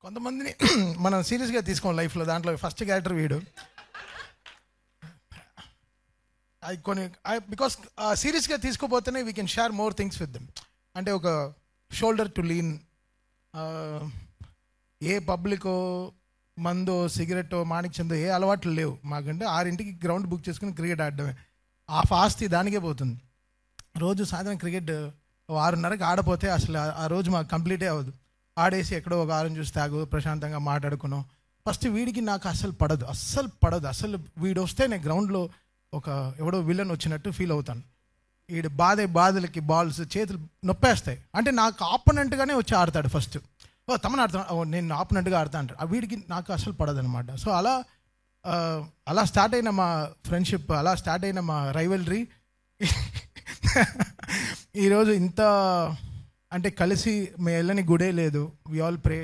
కొంతమందిని మనం సీరియస్గా తీసుకోం లైఫ్లో. దాంట్లో ఫస్ట్ క్యారెక్టర్ వీడు. అది కొన్ని బికాస్ సీరియస్గా తీసుకోపోతేనే we can share more things with them. అంటే ఒక షోల్డర్ టు లీన్. ఏ పబ్లికో మందో సిగరెట్టో మాణిక్చందో ఏ అలవాట్లు లేవు మాకంటే. 6ంటికి గ్రౌండ్ బుక్ చేసుకుని క్రికెట్ ఆడడమే. ఆస్తి దానికే పోతుంది. రోజు సాయంత్రం క్రికెట్ 6:30కి ఆడపోతే అసలు ఆ రోజు మాకు కంప్లీటే అవ్వదు. ఆడేసి ఎక్కడో ఒక ఆరెంజ్ జ్యూస్ తాగు, ప్రశాంతంగా మాట్లాడుకున్నాం. ఫస్ట్ వీడికి నాకు అస్సలు పడదు. అసలు వీడు వస్తే నేను గ్రౌండ్లో ఒక ఎవడో విలన్ వచ్చినట్టు ఫీల్ అవుతాను. వీడు బాధలకి బాల్స్ చేతులు నొప్పేస్తాయి. అంటే నాకు ఆపోనెంట్గానే వచ్చి ఆడతాడు ఫస్ట్. తమను ఆడుతాను, నేను ఆపోనెంట్గా ఆడతా అంటాడు. ఆ వీడికి నాకు అసలు పడదనమాట. సో అలా స్టార్ట్ అయిన మా ఫ్రెండ్షిప్, అలా స్టార్ట్ అయిన మా రైవల్రీ ఈరోజు ఇంత అంటే కలిసి మేము వెళ్ళని గుడే లేదు. We all pray.